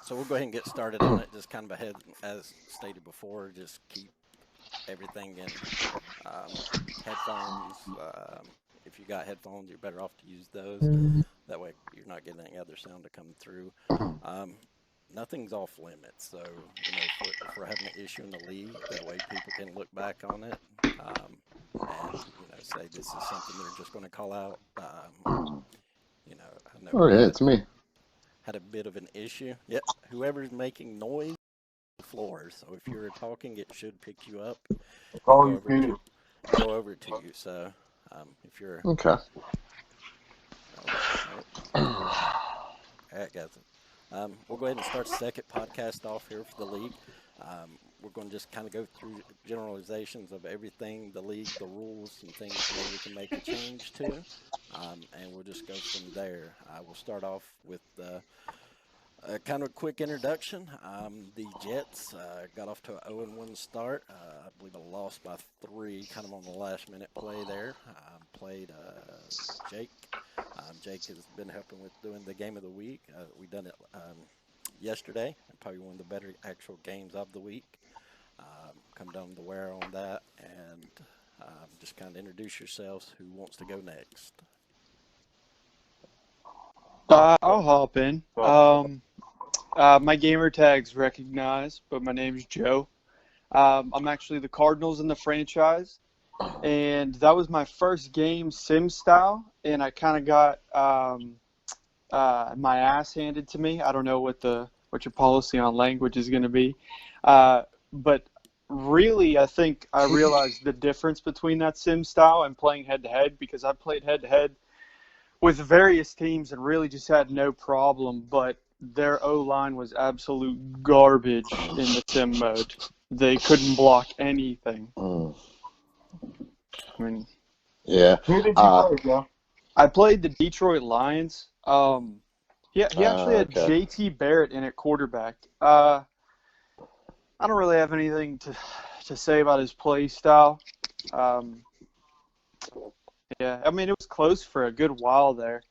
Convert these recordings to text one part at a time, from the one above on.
So we'll go ahead and get started on it. Just kind of ahead, as stated before, just keep everything in headphones. If you got headphones, you're better off to use those. That way, you're not getting any other sound to come through. Nothing's off limits. So, if we're having an issue in the league, that way people can look back on it and say this is something they're just going to call out. I know Oh, yeah, it's me. had a bit of an issue. Yep, whoever's making noise on the floor. So if you're talking, it should pick you up. Oh, Go over to you. So if you're Okay. all right, guys. We'll go ahead and start the second podcast off here for the league. We're going to just kind of go through generalizations of everything, the league, the rules, and things where we can make a change to. And we'll just go from there. We'll start off with kind of a quick introduction. The Jets got off to an 0-1 start. I believe I lost by 3 kind of on the last minute play there. Played Jake. Jake has been helping with doing the game of the week. We done it yesterday. Probably one of the better actual games of the week. Come down to the wire on that and just kind of introduce yourselves. Who wants to go next? I'll hop in. My gamer tag's recognized, but my name's Joe. I'm actually the Cardinals in the franchise, and that was my first game sim style, and I kind of got my ass handed to me. I don't know what your policy on language is going to be, but really, I think I realized the difference between that sim style and playing head-to-head, because I played head-to-head with various teams and really just had no problem, but their O-line was absolute garbage in the sim mode. They couldn't block anything. I mean, Yeah. Who did you play, Joe? I played the Detroit Lions. He actually had Okay. J.T. Barrett in at quarterback. I don't really have anything to say about his play style. Yeah, I mean, it was close for a good while there,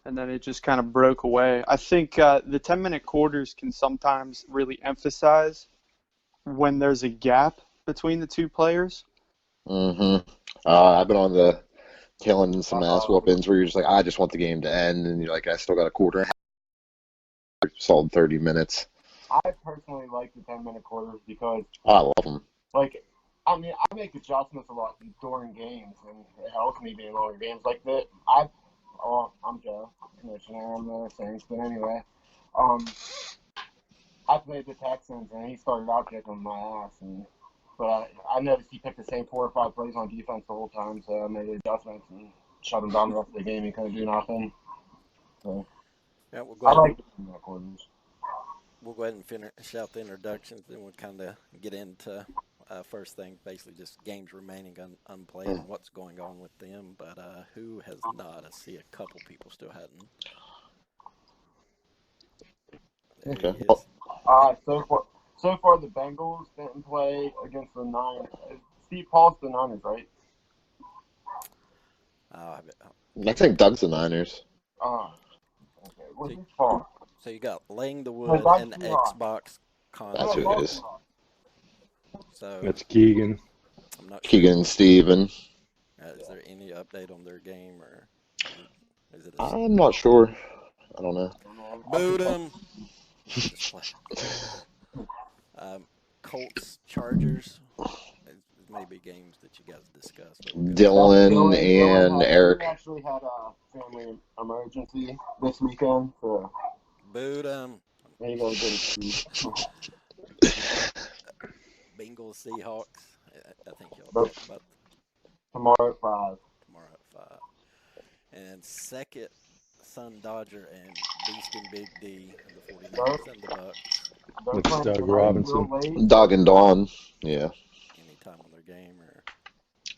and then it just kind of broke away. I think the 10-minute quarters can sometimes really emphasize when there's a gap between the two players. Mm-hmm. I've been on the tail end of some ass whoopings where you're just like, I just want the game to end, and you're like, I still got a quarter and a half, solid 30 minutes. I personally like the 10-minute quarters because, I love them. I make adjustments a lot during games, and it helps me being longer games like that. I'm Joe, commissioner. I'm the Saints, but anyway, I played the Texans, and he started out kicking my ass, but I noticed he picked the same 4 or 5 plays on defense the whole time, so I made adjustments and shut him down the rest of the game. He couldn't do nothing. So Yeah, we'll go I ahead. like the 10-minute quarters. We'll go ahead and finish out the introductions, then we'll kind of get into first thing, basically just games remaining unplayed and what's going on with them. But who has not? I see a couple people still hadn't. There Okay. he is. So far the Bengals didn't play against the Niners. Steve Paul's the Niners, right? I think Doug's the Niners. Okay. What's his fault? So you got Laying the Wood that's and the Seahawks. Xbox That's who console. it is. So That's Keegan. I'm not sure. Keegan and Steven. Is there any update on their game, or is it? I'm not sure. I don't know. Boot 'em. Colts, Chargers. It may be games that you guys discuss. Dylan and Eric. We actually had a family emergency this weekend, so Boot 'em. there you go, good excuse. Bengals, Seahawks. I think y'all talked about Tomorrow at 5. tomorrow at 5. And second, Sun Dodger and Beast and Big D, the 49ers and the Bucks. That's Doug Robinson. Doug and Dawn. Yeah. Any time on their game, or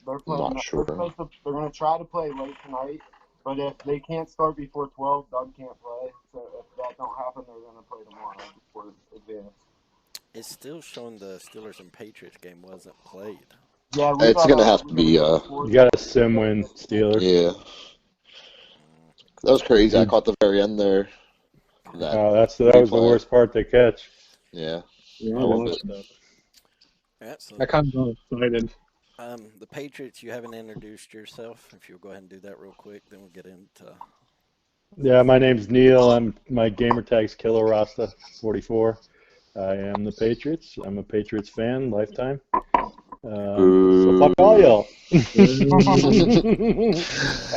They're playing. Not sure. They're going to try to play late tonight, but if they can't start before 12, Doug can't play. So if that don't happen, they're going to play tomorrow before advance. it's still showing the Steelers and Patriots game wasn't played. Yeah, It's going to have to be, You got a sim win, Steelers. yeah. That was crazy. I caught the very end there. That that was the replay. worst part to catch. Yeah, Yeah, I I love watched it. that. Yeah, so I kind of got excited. the Patriots, you haven't introduced yourself. If you'll go ahead and do that real quick, then we'll get into. Yeah, my name's Neil. My gamer tag's Killer Rasta 44. I am the Patriots. I'm a Patriots fan, lifetime. So fuck all y'all.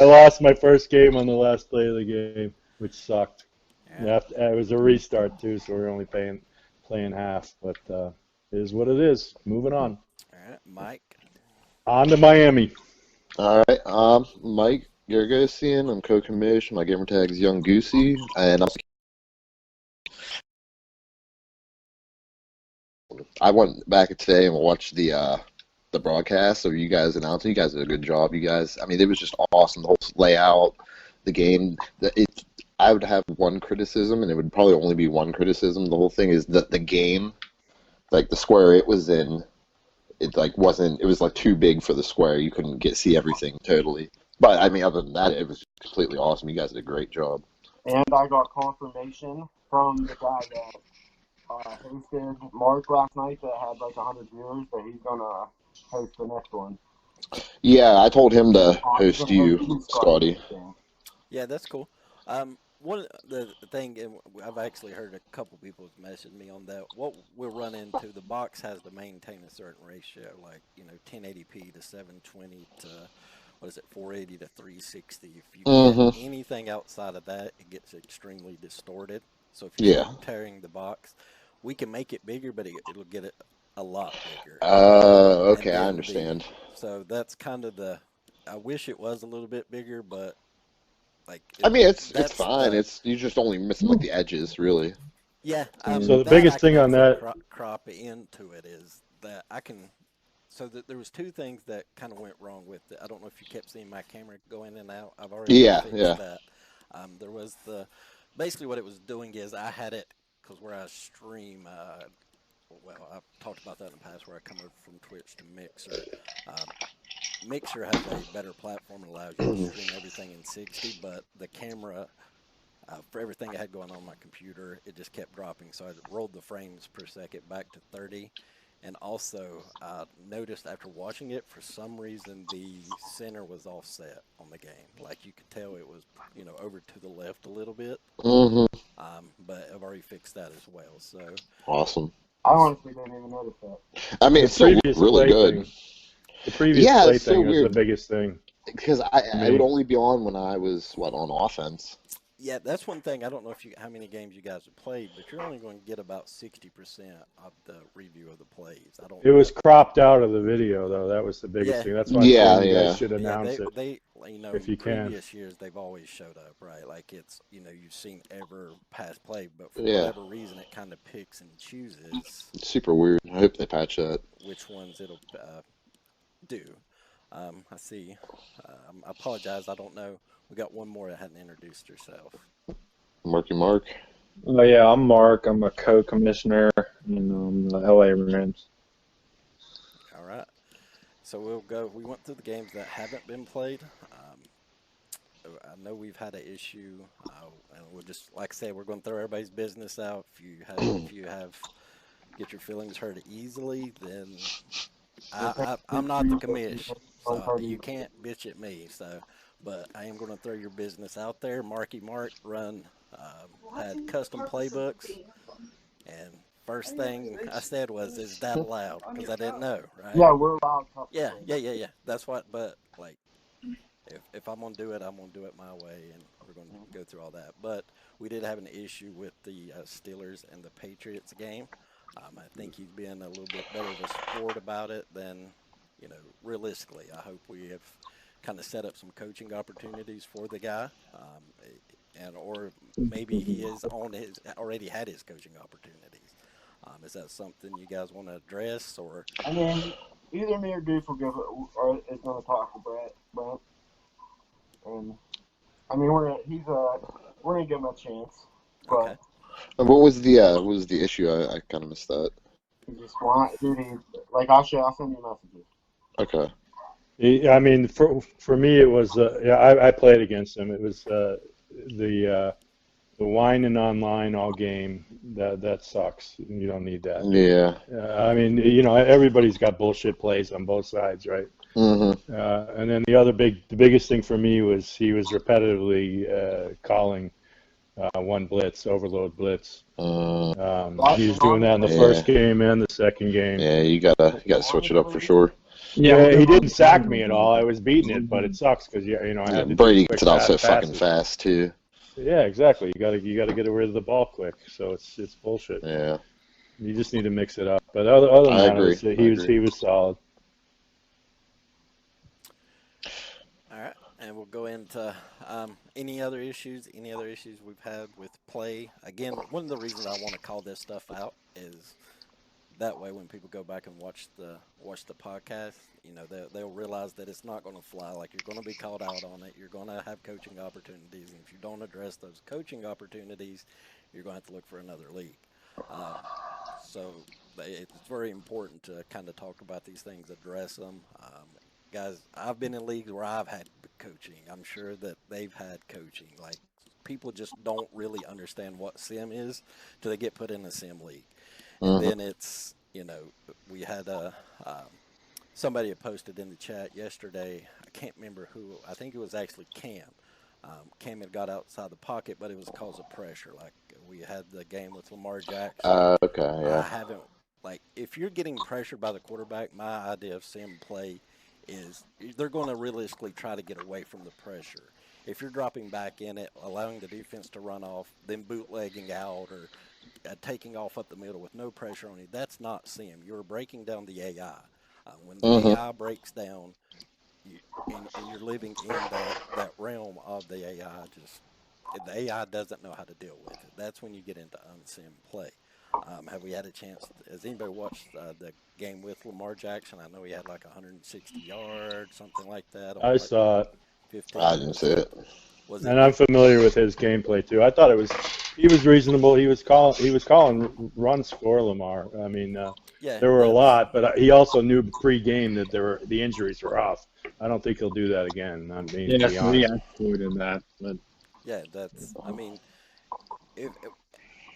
I lost my first game on the last play of the game, which sucked. Yeah. It was a restart too, so we're only playing half. But it is what it is. Moving on. All right, Mike. On to Miami. All right, Mike Gergosian. I'm co-commish. My gamer tag is Young Goosey, and I went back today and watched the broadcast. So you guys announcing, you guys did a good job. You guys, I mean, it was just awesome. The whole layout, the game. I would have one criticism, and it would probably only be one criticism. The whole thing is that the game, like the square it was in, it like wasn't. It was like too big for the square. You couldn't see everything totally. But I mean, other than that, it was completely awesome. You guys did a great job. And I got confirmation from the guy that hosted Mark last night that had like 100 viewers that he's gonna host the next one. Yeah, I told him to He's host gonna you, host Scotty. Yeah, that's cool. One of the thing, and I've actually heard a couple people message me on that. What we'll run into, the box has to maintain a certain ratio, like 1080p to 720 to what is it, 480 to 360. If you get anything outside of that, it gets extremely distorted. So if you Yeah. start tearing the box, we can make it bigger, but it'll get it a lot bigger. Okay, And I then understand. so that's kind of I wish it was a little bit bigger, but like I mean, it's that's fine. It's you just only missing like the edges, really. yeah. So the That biggest I can thing on actually that, crop into it is that I can. So there was two things that kind of went wrong with it. I don't know if you kept seeing my camera go in and out. I've already Yeah, fixed yeah. that. There was basically what it was doing is I had it because where I stream. Well, I've talked about that in the past where I come over from Twitch to Mixer. Um, Mixer has a better platform and allows you to stream everything in 60, but the camera, for everything I had going on my computer, it just kept dropping. So I rolled the frames per second back to 30. And also, I noticed after watching it, for some reason, the center was offset on the game. Like you could tell it was, over to the left a little bit. But I've already fixed that as well. So Awesome. I honestly didn't even notice that. I mean, the it's still previous really play good. thing, the previous Yeah, play it's so thing was the weird biggest thing. because I would only be on when I was on offense. yeah, that's one thing. I don't know how many games you guys have played, but you're only going to get about 60% of the review of the plays. I don't. It was cropped out of the video, though. That was the biggest Yeah. thing. That's why I'm Yeah, saying you yeah. guys should Yeah, announce it. they if you can. previous years they've always showed up, right? Like it's you've seen ever past play, but for Yeah. whatever reason it kind of picks and chooses It's super weird. I hope they patch that. which ones it'll do. I see. I apologize. I don't know. We got one more that hadn't introduced herself. Marky Mark. Oh yeah, I'm Mark. I'm a co-commissioner in the LA Rams. All right. So we'll go. We went through the games that haven't been played. I know we've had an issue, and we'll just, like I said, we're going to throw everybody's business out. If you have get your feelings hurt easily, then I'm not the commish, so you can't bitch at me. So, but I am going to throw your business out there. Marky Mark had custom playbooks, and first thing I said was, "Is that allowed?" Because I didn't know, right? Yeah, we're allowed. Yeah. That's what. But like, if I'm gonna do it, I'm gonna do it my way, and we're gonna go through all that. But we did have an issue with the Steelers and the Patriots game. I think he's been a little bit better of a sport about it than, realistically. I hope we have kind of set up some coaching opportunities for the guy, or maybe he is already had his coaching opportunities. Is that something you guys want to address, or? I mean, either me or Deuce will or is going to talk to Brent. And I mean, we're gonna give him a chance. But Okay. And what was the issue? I kind of missed that. he just I'll send you messages. Okay. I mean, for me, it was I played against him. It was the whining online all game, that sucks. You don't need that. Yeah. I mean, you know, everybody's got bullshit plays on both sides, right? Mm-hmm. And then the biggest thing for me was he was repetitively calling one blitz, overload blitz. He was doing that in the first game and the second game. Yeah, you gotta switch it up for sure. Yeah, he didn't sack me at all. I was beating it, but it sucks because you know I had to Brady do quick gets it out so fucking passes. fast too. Yeah, exactly. You gotta get rid of the ball quick. So it's bullshit. Yeah, You just need to mix it up. But other than I that, agree. He was solid. All right, and we'll go into any other issues we've had with play. Again, one of the reasons I want to call this stuff out is that way when people go back and watch the podcast, you know, they'll realize that it's not going to fly. Like, you're going to be called out on it. You're going to have coaching opportunities, and if you don't address those coaching opportunities, you're going to have to look for another league. So it's very important to kind of talk about these things, address them. Guys, I've been in leagues where I've had coaching. I'm sure that they've had coaching. Like, people just don't really understand what sim is till they get put in a sim league. And then it's, you know, we had somebody had posted in the chat yesterday. I can't remember who. I think it was actually Cam. Cam had got outside the pocket, but it was because of pressure. Like, we had the game with Lamar Jackson. Okay, yeah. I haven't, like, if you're getting pressured by the quarterback, my idea of sim play is they're going to realistically try to get away from the pressure. If you're dropping back in it, allowing the defense to run off, then bootlegging out or taking off up the middle with no pressure on you, that's not sim. You're breaking down the AI. When the AI breaks down, and you're living in that realm of the AI, the AI doesn't know how to deal with it. That's when you get into unsim play. Have we had a chance? Has anybody watched the game with Lamar Jackson? I know he had like 160 yards, something like that. I saw it. 15 I didn't see it. And I'm familiar with his gameplay too. I thought he was reasonable. He was calling run score Lamar. I mean, there were a lot, but he also knew pre-game that the injuries were off. I don't think he'll do that again. I mean, to be honest. Yeah, included in that. But. Yeah, I mean, if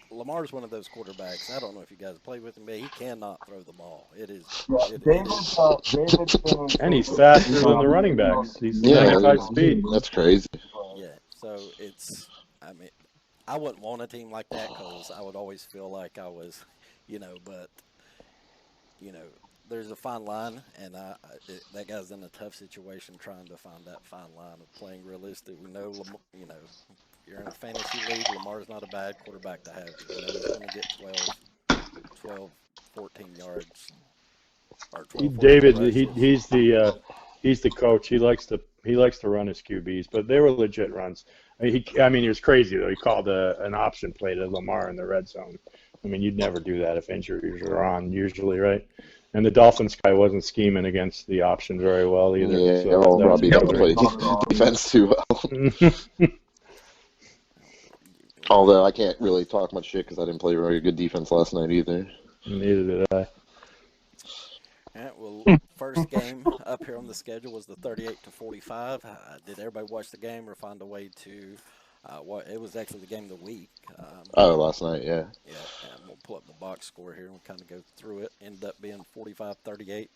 Lamar's one of those quarterbacks. I don't know if you guys play with him, but he cannot throw the ball. And he's faster than the running backs. He's 95 speed. That's crazy. Yeah, so I mean, I wouldn't want a team like that because I would always feel like I was, but, there's a fine line, and that guy's in a tough situation trying to find that fine line of playing realistic. We know, you're in a fantasy league, Lamar's not a bad quarterback to have. You know he's going to get 12, 14 yards. Or 12, David, he's the coach. He likes to run his QBs, but they were legit runs. I mean, he was crazy though. He called an option play to Lamar in the red zone. I mean, you'd never do that if injuries are on, usually, right? And the Dolphins guy wasn't scheming against the option very well either. Yeah, so Robbie doesn't play defense too well. Although I can't really talk much shit because I didn't play very good defense last night either. Neither did I. All right, well, first game up here on the schedule was the 38-45. Did everybody watch the game or find a way to? It was actually the game of the week. Last night, yeah. Yeah, and we'll pull up the box score here and we'll kind of go through it. Ended up being 45-38,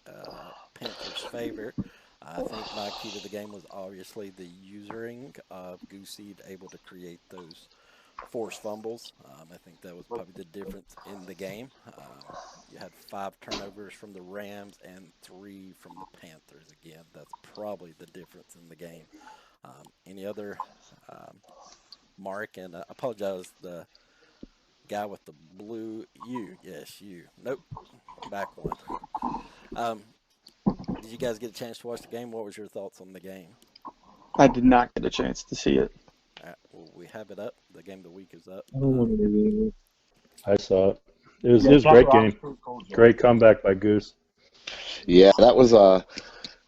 Panthers' favor. I think my key to the game was obviously the usering of Gooseed able to create those forced fumbles. I think that was probably the difference in the game. You had 5 turnovers from the Rams and 3 from the Panthers. Again, that's probably the difference in the game. Any other Mark? And I apologize, the guy with the blue, yes, you. Nope, back one. Did you guys get a chance to watch the game? What was your thoughts on the game? I did not get a chance to see it. All right, well, we have it up. The game of the week is up. I saw it. It was a great game. Great comeback by Goose. Yeah, that was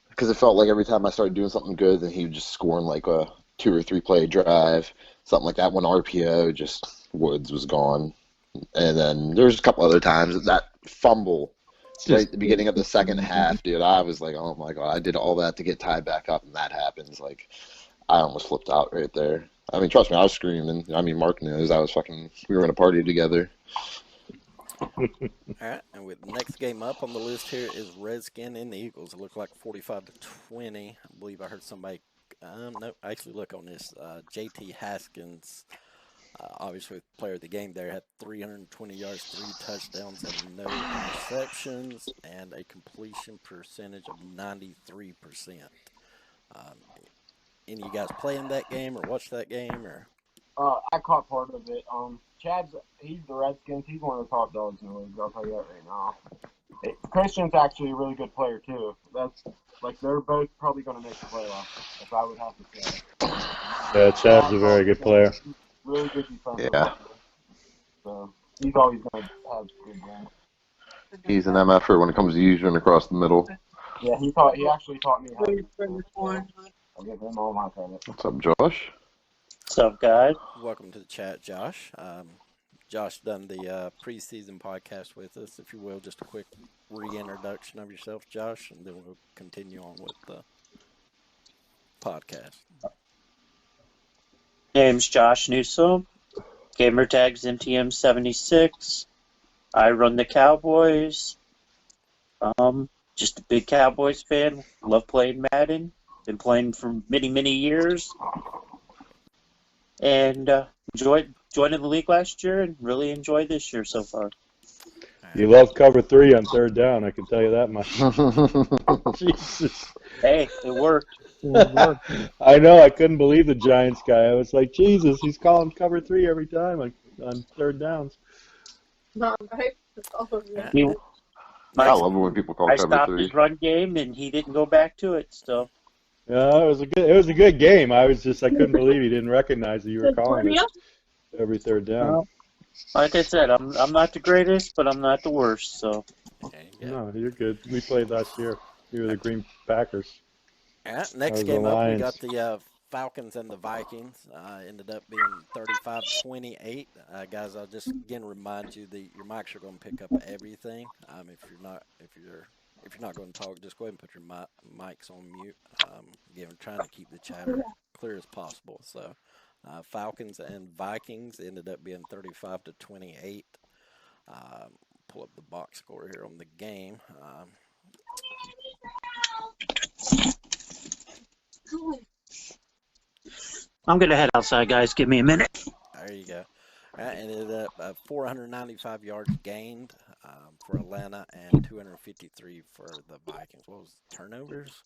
because it felt like every time I started doing something good, then he would just score in like a 2 or 3 play drive, something like that. One RPO, just Woods was gone, and then there's a couple other times that fumble right at the beginning of the second half, dude. I was like, oh my god, I did all that to get tied back up, and that happens. Like, I almost flipped out right there. I mean, trust me, I was screaming. I mean, Mark knows I was fucking. We were in a party together. All right, and with the next game up on the list here is Redskin and the Eagles. It looked like 45-20. I believe I heard somebody. No, actually, look on this. JT Haskins, obviously player of the game there, had 320 yards, 3 touchdowns, and no interceptions, and a completion percentage of 93%. Um, any of you guys playing that game or watch that game or? I caught part of it. He's the Redskins. He's one of the top dogs in the league. I'll tell you that right now. Christian's actually a really good player too. They're both probably going to make the playoffs, if I would have to say. Yeah, Chad's a very good player. Really good defensive Yeah. player. So he's always going to have good games. He's an MFer when it comes to using across the middle. Yeah, he actually taught me how to do it. I'll give him all my credit. What's up, Josh? What's up, guys? Welcome to the chat, Josh. Josh done the preseason podcast with us. If you will, just a quick reintroduction of yourself, Josh, and then we'll continue on with the podcast. Name's Josh Newsom. Gamer tags MTM76. I run the Cowboys. Just a big Cowboys fan. Love playing Madden. Been playing for many, many years. And enjoyed joining the league last year and really enjoyed this year so far. You love cover 3 on third down, I can tell you that much. Jesus. Hey, it worked. I know, I couldn't believe the Giants guy. I was like, Jesus, he's calling cover 3 every time on third downs. He, I love it when people call I cover stopped 3. his run game and he didn't go back to it. So Yeah, it was a good game. I couldn't believe he didn't recognize that you were calling it every third down. well, like I said, I'm not the greatest, but I'm not the worst. So No, you're good. We played last year. You were the Green Packers. All right, That next was game the up, we Lions. got the Falcons and the Vikings. Ended up being 35-28. Guys, I'll just again remind you that your mics are going to pick up everything. If you're not going to talk, just go ahead and put your mics on mute. Again, we're trying to keep the chatter clear as possible. So, Falcons and Vikings ended up being 35-28. Pull up the box score here on the game. I'm gonna head outside, guys. Give me a minute. There you go. And it ended up 495 yards gained for Atlanta and 253 for the Vikings. What was turnovers?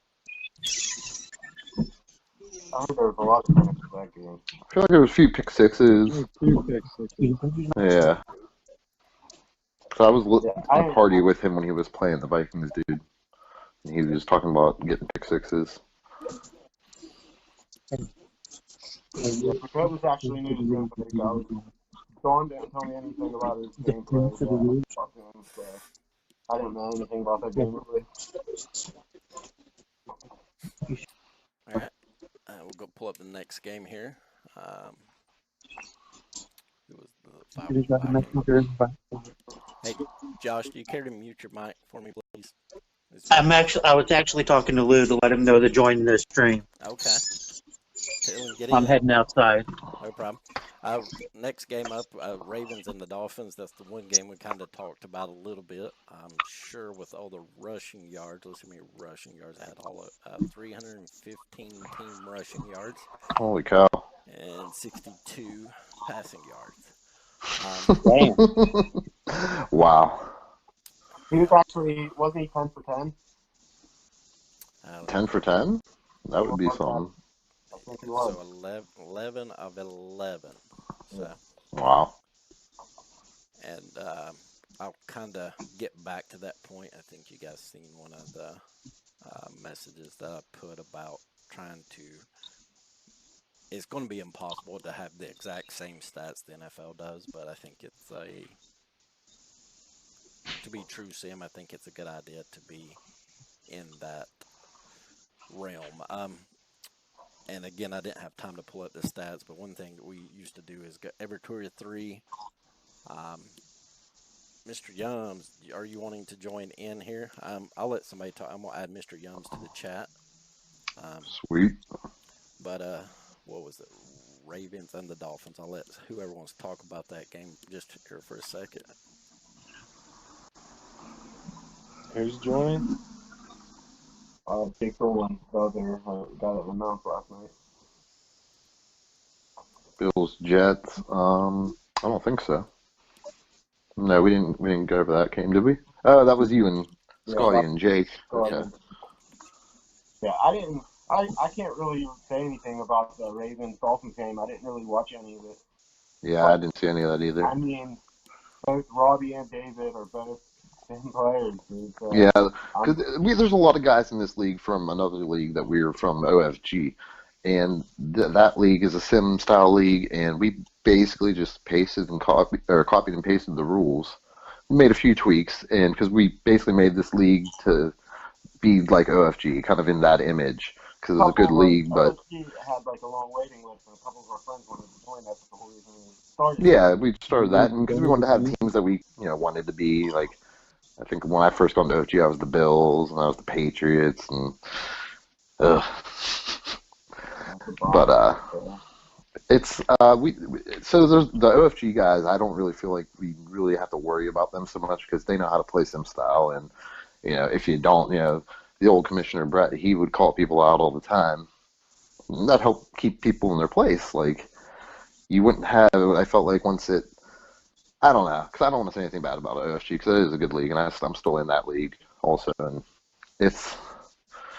I think there was a lot of points in that game. I feel like there was a few pick sixes. Yeah. So I was at a party with him when he was playing the Vikings, dude. And he was talking about getting pick sixes. Yeah, Paquette was actually new to the league. Dawn didn't tell me anything about his gameplay. So I didn't know anything about that game really. All right. We'll go pull up the next game here. It was the Falcons. Hey, Josh, do you care to mute your mic for me, please? I was actually talking to Lou to let him know to join the stream. Okay. I'm heading outside. No problem. Next game up, Ravens and the Dolphins. That's the one game we kind of talked about a little bit. I'm sure with all the rushing yards, let's see how many rushing yards I had. All 315 team rushing yards. Holy cow. And 62 passing yards. Wow. He was actually, wasn't he 10 for 10? 10 for 10? That would be something. I think he was. So 11 of 11. So. Wow. And I'll kind of get back to that point. I think you guys seen one of the messages that I put about trying to. It's going to be impossible to have the exact same stats the NFL does, but I think it's to be true, Sam, I think it's a good idea to be in that realm. And again, I didn't have time to pull up the stats, but one thing that we used to do is go every 2 or 3. Mr. Yums, are you wanting to join in here? I'll let somebody talk. I'm going to add Mr. Yums to the chat. Sweet. But what was it? Ravens and the Dolphins. I'll let whoever wants to talk about that game just here for a second. Who's joining? Jake Dolan, the other guy that announced last night. Bills, Jets. I don't think so. No, we didn't go over that game, did we? Oh, that was you and Scotty and Jake. Okay. Yeah, I can't really say anything about the Ravens Dolphins game. I didn't really watch any of it. Yeah, I didn't see any of that either. I mean, both Robbie and David are both same players, dude. So Yeah, because there's a lot of guys in this league from another league that we're from OFG, and that league is a sim style league, and we basically just copied and pasted the rules. We made a few tweaks, and because we basically made this league to be like OFG, kind of in that image, because it's a good league. But OFG had like a long waiting list, and a couple of our friends wanted to join. That's the whole reason we started. Yeah, we started that, and because we wanted to have teams that we wanted to be like. I think when I first got into OFG, I was the Bills, and I was the Patriots, and but it's so there's the OFG guys. I don't really feel like we really have to worry about them so much because they know how to play sim style, and if you don't, the old commissioner Brett, he would call people out all the time. And that helped keep people in their place. Like you wouldn't have. I felt like once it. I don't know, because I don't want to say anything bad about OFG, because it is a good league, and I'm still in that league also, and it's...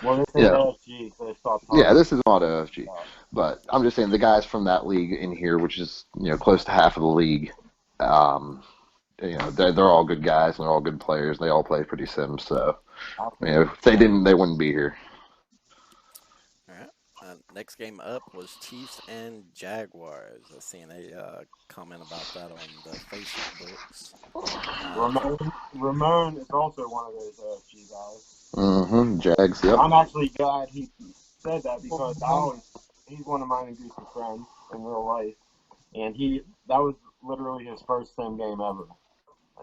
Well, this is OFG, so it's not... Yeah, this is not OFG, but I'm just saying the guys from that league in here, which is, close to half of the league, they're all good guys, and they're all good players, and they all play pretty sim, so, if they didn't, they wouldn't be here. Next game up was Chiefs and Jaguars. I seen a comment about that on the Facebook books. Ramon is also one of those OFG guys. Mm-hmm. Jags. Yep. I'm actually glad he said that because he's one of mine and Goose's friends in real life, and that was literally his first sim game ever,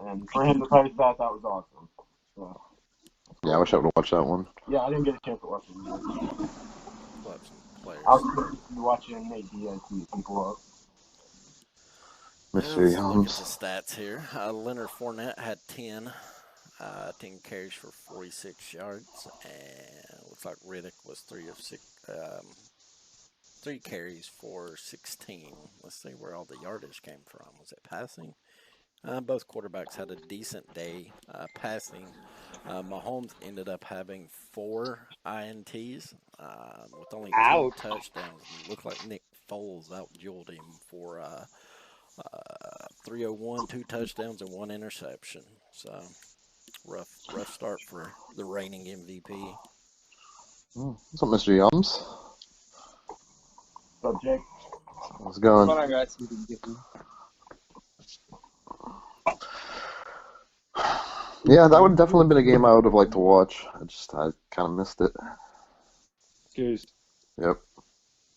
and for him to post that was awesome. So, yeah, I wish I would have watched that one. Yeah, I didn't get a chance to watch it either. Players. I was watching Nate Diaz people up. Mr. Let's look at the Yums. stats here. Leonard Fournette had 10 carries for 46 yards, and looks like Riddick was 3 of 6, 3 carries for 16. Let's see where all the yardage came from. Was it passing? Both quarterbacks had a decent day passing. Mahomes ended up having 4 INTs with only 2 touchdowns. It looked like Nick Foles outjeweled him for 301, 2 touchdowns, and 1 interception. So rough start for the reigning MVP. What's up, Mr. Yums? What's up, Jake? How's it going? Yeah, that would have definitely been a game I would have liked to watch. I kind of missed it. Goose. Yep.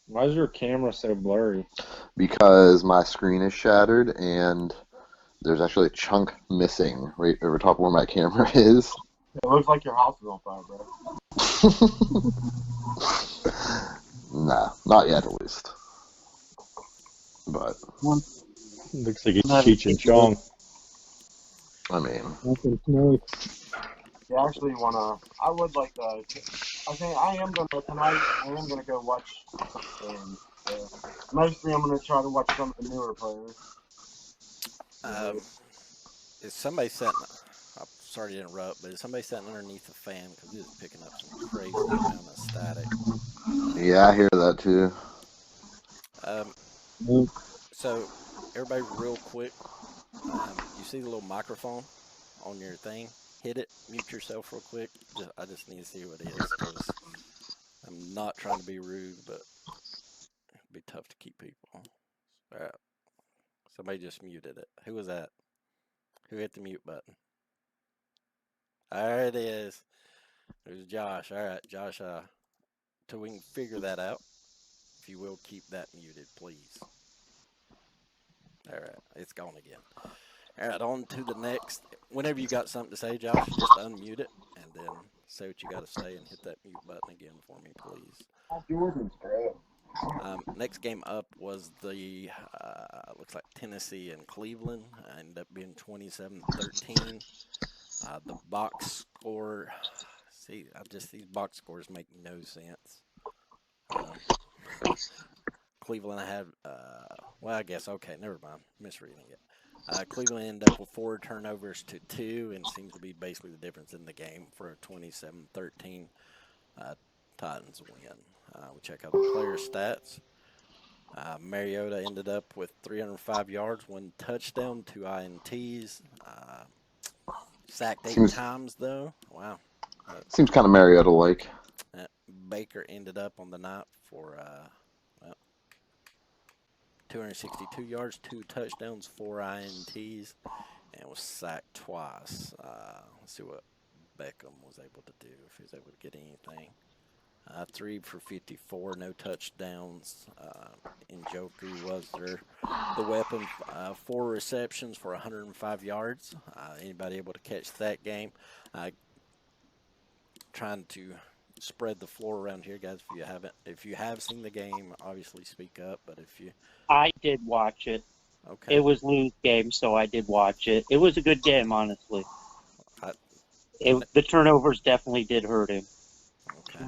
Why is your camera so blurry? Because my screen is shattered and there's actually a chunk missing right over top of where my camera is. It looks like your house is on fire, bro. Nah, not yet at least. But looks like it's Cheech and Chong. I mean, you actually I would like to. I think I am gonna go watch some games. Mostly, I'm gonna try to watch some of the newer players. Is somebody sitting? I'm sorry to interrupt, but is somebody sitting underneath the fan because it's picking up some crazy amount of static? yeah, I hear that too. So everybody, real quick. You see the little microphone on your thing? Hit it, mute yourself real quick. I just need to see what it is because I'm not trying to be rude, but it'd be tough to keep people. All right. Somebody just muted it. Who was that? Who hit the mute button? There it is. It was Josh. All right, Josh. Till we can figure that out, if you will, keep that muted, please. All right, it's gone again. All right, on to the next. Whenever you got something to say, Josh, just unmute it and then say what you got to say and hit that mute button again for me, please. Jordan's bro. Next game up was the looks like Tennessee and Cleveland. Ended up being 27-13. The box score. See, these box scores make no sense. Cleveland had, well, I guess, okay, never mind. Misreading it. Cleveland ended up with 4 turnovers to 2, and seems to be basically the difference in the game for a 27-13 Titans win. We check out the player stats. Mariota ended up with 305 yards, 1 touchdown, 2 INTs. Sacked 8 Seems times, though. Wow. seems kind of Mariota-like. Baker ended up on the night for 262 yards, 2 touchdowns, 4 INTs, and was sacked twice. Let's see what Beckham was able to do, if he was able to get anything. 3 for 54, no touchdowns. Njoku was the weapon. 4 receptions for 105 yards. Anybody able to catch that game? Trying to spread the floor around here, guys. If you have seen the game, obviously speak up. But if you, I did watch it. okay, It was Lou's game, so I did watch it. It was a good game, honestly. The turnovers definitely did hurt him. Okay.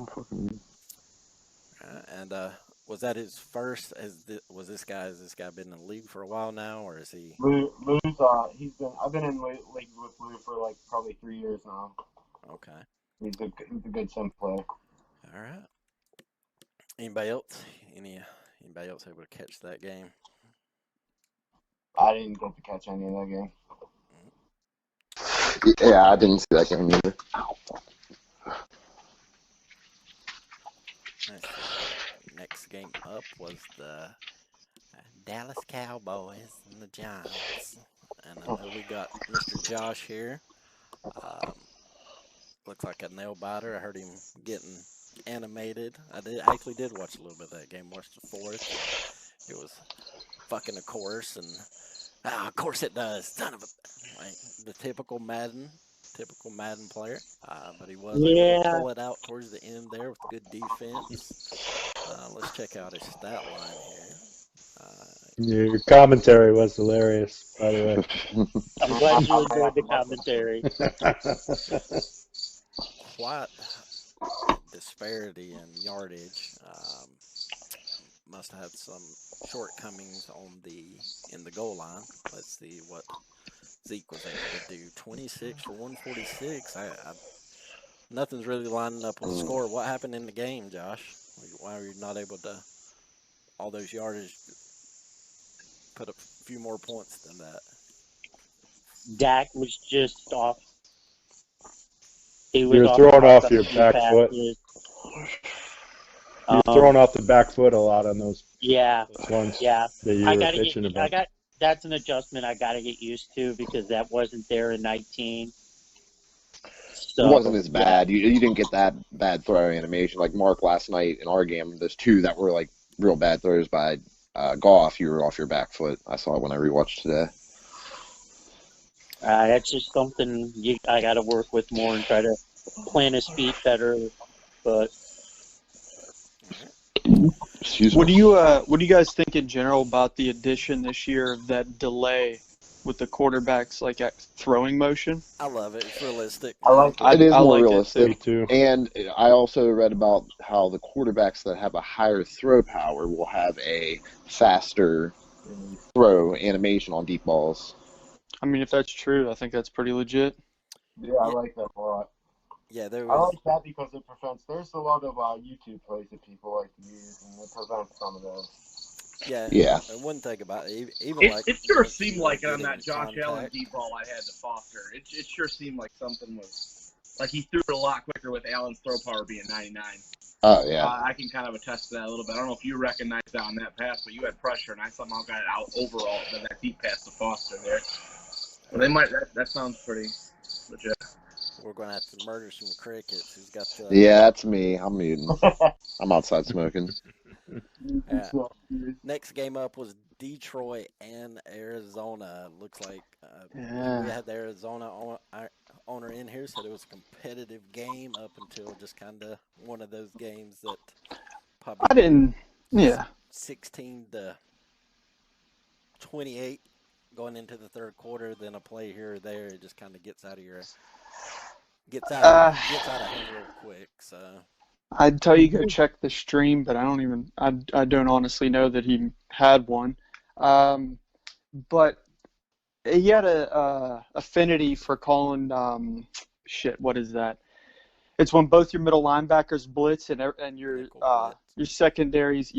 And was that his first? Has this guy been in the league for a while now, or is he? Lou's I've been in league with Lou for like probably 3 years now. Okay. He's a good sim player. All right. Anybody else? Anybody else able to catch that game? I didn't get to catch any of that game. Yeah, I didn't see that game either. Next game up was the Dallas Cowboys and the Giants. And I know we got Mr. Josh here. Looks like a nail biter. I heard him getting animated. I actually did watch a little bit of that game. Watched the fourth. It was fucking, of course, and of course it does. Son of a, like, the typical Madden player. But he was able to pull it out towards the end there with good defense. Let's check out his stat line here. Your commentary was hilarious, by the way. I'm glad you enjoyed the commentary. Quite disparity in yardage. Must have had some shortcomings in the goal line. Let's see what Zeke was able to do. 26 for 146. Nothing's really lining up on the score. What happened in the game, Josh? Why were you not able to, all those yardage, put a few more points than that? Dak was just off. You're throwing off your back foot. You're throwing off the back foot a lot on those. Yeah. Ones Yeah. that you were pitching about. That's an adjustment I got to get used to because that wasn't there in 19. So, it wasn't as bad. You didn't get that bad throw animation like Mark last night in our game. There's 2 that were like real bad throws by Goff. You were off your back foot. I saw it when I rewatched today. That's just something I got to work with more and try to plan his feet better. But what do you guys think in general about the addition this year of that delay with the quarterbacks like at throwing motion? I love it. It's realistic. I like it. It is more like realistic. Me too. And I also read about how the quarterbacks that have a higher throw power will have a faster throw animation on deep balls. I mean, if that's true, I think that's pretty legit. Yeah, I like that a lot. Yeah, there I was. like that because it prevents. There's a lot of YouTube plays that people like to use, and it prevents some of those. Yeah. And one thing about it, even it sure seemed like on that Josh Allen deep ball I had to Foster. It sure seemed like something was like he threw it a lot quicker with Allen's throw power being 99. Oh yeah. I can kind of attest to that a little bit. I don't know if you recognized that on that pass, but you had pressure, and I somehow got it out overall. That deep pass to Foster there. Well, they might. That sounds pretty legit. We're going to have to murder some crickets. Who's got the? Yeah, that's me. I'm muting. I'm outside smoking. Next game up was Detroit and Arizona. Looks like we had the Arizona owner in here, said it was a competitive game up until just kind of one of those games that probably. Yeah. 16-28 going into the third quarter. Then a play here or there, it just kind of gets out of Uh, hand real quick. So I'd tell you go check the stream, but I don't honestly know that he had one. But he had a affinity for calling shit. What is that? It's when both your middle linebackers blitz and nickel blitz. your secondaries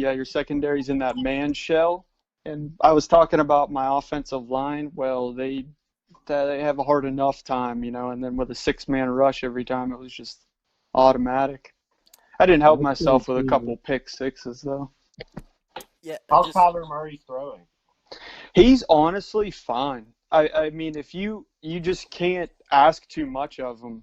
in that man shell. And I was talking about my offensive line. Well, they have a hard enough time, and then with a 6-man rush every time, it was just automatic. I didn't help That's pretty myself with a cool. couple pick sixes though. Yeah, How's just Kyler Murray throwing? He's honestly fine. I mean, if you just can't ask too much of him.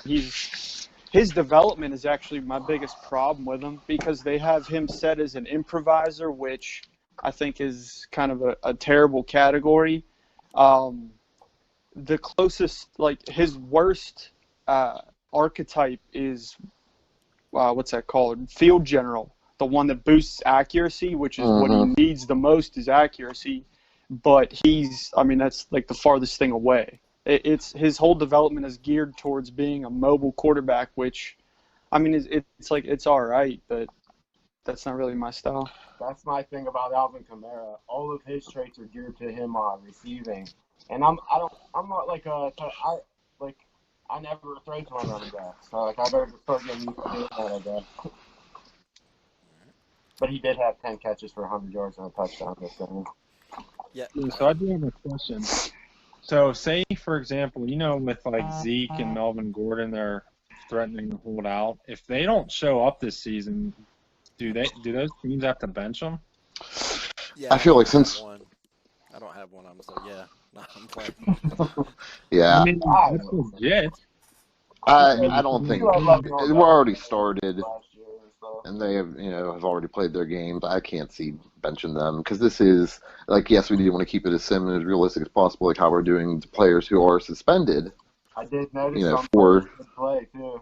His development is actually my biggest problem with him because they have him set as an improviser, which I think is kind of a terrible category. The closest, like his worst archetype is what's that called? Field general, the one that boosts accuracy, which is what he needs the most is accuracy. But that's like the farthest thing away. It's his whole development is geared towards being a mobile quarterback, which, it's all right, but that's not really my style. That's my thing about Alvin Kamara. All of his traits are geared to him receiving, and I'm not like I never throw to my running back, so I better just start getting used to doing that, I guess. But he did have 10 catches for 100 yards and a touchdown this game. Yeah. So I do have a question. So say, for example, with like Zeke and Melvin Gordon, they're threatening to hold out. If they don't show up this season, do those teams have to bench them? Yeah, I feel like I don't have one of them, so yeah, no, I'm playing. yeah, I mean, that's legit. I don't think we're already started, Last year and stuff. and they have already played their games. I can't see benching them because this is like, yes, we do want to keep it as sim and as realistic as possible, like how we're doing to players who are suspended. I did notice You know, some for- players could play too.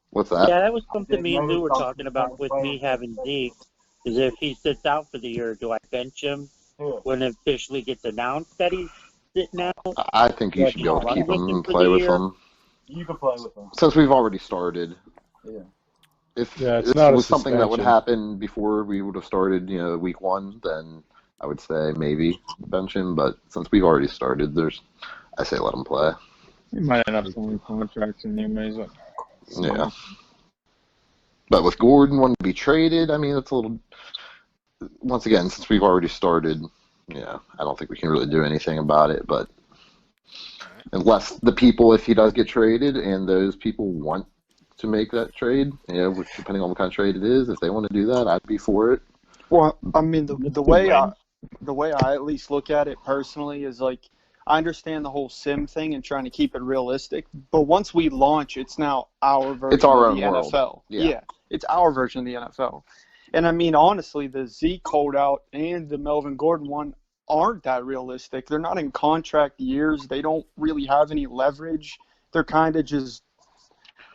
What's that? Yeah, that was something did me and Lou were notice talking some about with me players having Zeke. Is if he sits out for the year, do I bench him too. when it officially gets announced that he's sitting out? I think you Or should be do I able to run keep with them him and for play the with year? them You can play with them. since we've already started. Yeah. If Yeah, it's this not a was something that would suspension. happen before we would have started, week one, then I would say maybe bench him. But since we've already started, I say let him play. You might end up signing contracts anyways. Yeah. But with Gordon wanting to be traded, it's a little. Once again, since we've already started, I don't think we can really do anything about it. But unless the people, if he does get traded, and those people want to make that trade, depending on what kind of trade it is, if they want to do that, I'd be for it. Well, the way I at least look at it personally is like I understand the whole sim thing and trying to keep it realistic, but once we launch, it's now our version It's our of the own world. NFL. Yeah. It's our version of the NFL. And honestly, the Zeke holdout and the Melvin Gordon one aren't that realistic. They're not in contract years. They don't really have any leverage. They're kind of just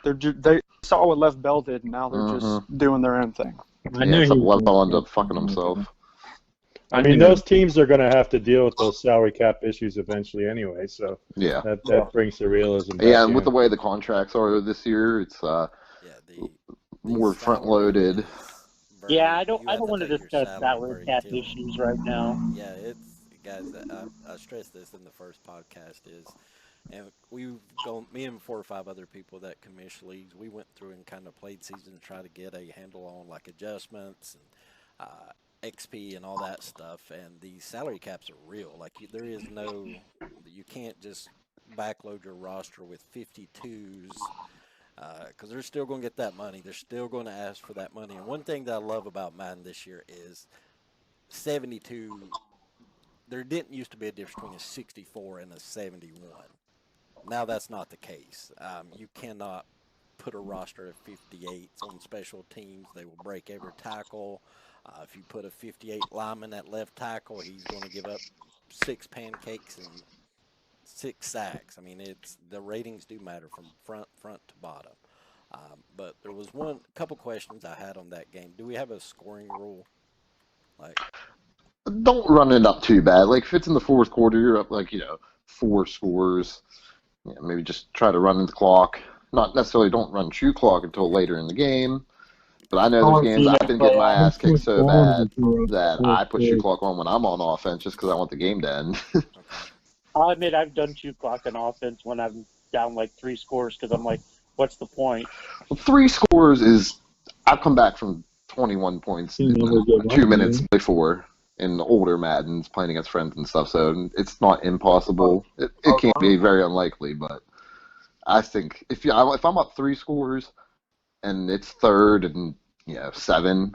they saw what Lev Bell did, and now they're just doing their own thing. I knew so he was Lev ended up fucking himself. Those teams are going to have to deal with those salary cap issues eventually anyway. So yeah, that brings the realism back and in. with the way the contracts are this year, it's more front loaded. Yeah, I don't want to discuss salary cap issues right now. Yeah, guys. I stressed this in the first podcast and me and 4 or 5 other people that commission leagues, we went through and kind of played season to try to get a handle on like adjustments and XP and all that stuff. And the salary caps are real. Like you can't just backload your roster with 52s. Because they're still going to get that money. They're still going to ask for that money. And one thing that I love about Madden this year is 72. There didn't used to be a difference between a 64 and a 71. Now that's not the case. You cannot put a roster of 58s on special teams. They will break every tackle. If you put a 58 lineman at left tackle, he's going to give up 6 pancakes and 6 sacks. The ratings do matter from front to bottom. But there was couple questions I had on that game. Do we have a scoring rule? Like, Don't run it up too bad. Like if it's in the fourth quarter, you're up like 4 scores. Maybe just try to run the clock. Not necessarily don't run shoe clock until later in the game. But I know I there's want to games see I've that been play getting my out. ass kicked so bad that I put shoe clock on when I'm on offense just because I want the game to end. okay. I'll admit I've done shoot clock on offense when I'm down like 3 scores because I'm like, what's the point? Well, 3 scores is I've come back from 21 points in 2 minutes before in the older Maddens playing against friends and stuff. So it's not impossible. It can't be very unlikely, but I think if I'm up 3 scores and it's third and 7,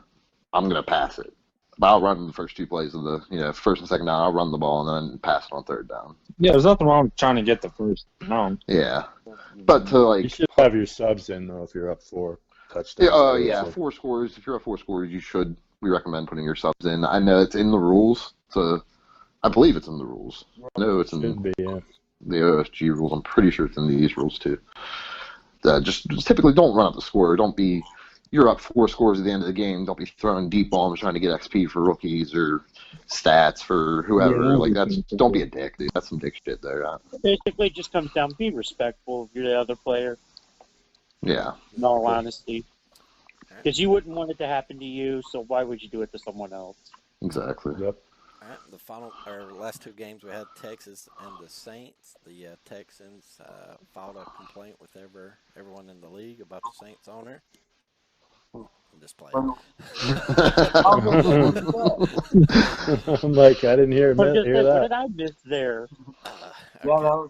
I'm gonna pass it. But I'll run the first 2 plays of the first and second down. I'll run the ball and then pass it on third down. Yeah, there's nothing wrong with trying to get the first down. Yeah, but to You should have your subs in though if you're up 4 touchdowns. yeah, 4 scores. If you're up 4 scores, we recommend putting your subs in. I know it's in the rules. I believe it's in the rules. I know it's in Should be, yeah. the OSG rules. I'm pretty sure it's in these rules too. Just typically don't run up the score. Don't be. You're up 4 scores at the end of the game. Don't be throwing deep bombs trying to get XP for rookies or stats for whoever. Don't be a dick, dude. That's some dick shit there. Basically, it just comes down to be respectful if you're the other player. Yeah. In all honesty, because you wouldn't want it to happen to you, so why would you do it to someone else? Exactly. Yep. All right, the last 2 games we had Texas and the Saints. The Texans filed a complaint with everyone in the league about the Saints owner. I'm just playing. I'm like, I didn't hear What that. did I miss there? Yeah,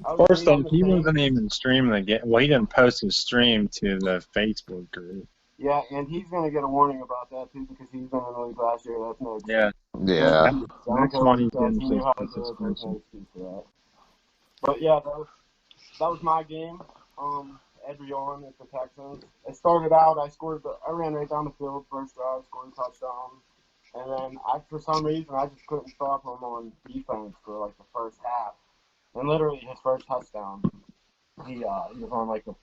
Okay. First off, he wasn't even streaming the game. Well, he didn't post his stream to the Facebook group. Yeah, and he's going to get a warning about that, too, because he's been in the league last year. That's no excuse. Yeah. Yeah. Next one he's He getting knew how to six do it. There's no suspension. excuse for that. But, yeah, that was my game. Edrion at the Texans. It started out, I ran right down the field, first drive, scored a touchdown. And then, for some reason, I just couldn't stop him on defense for, like, the first half. And literally, his first touchdown, he was on, like, the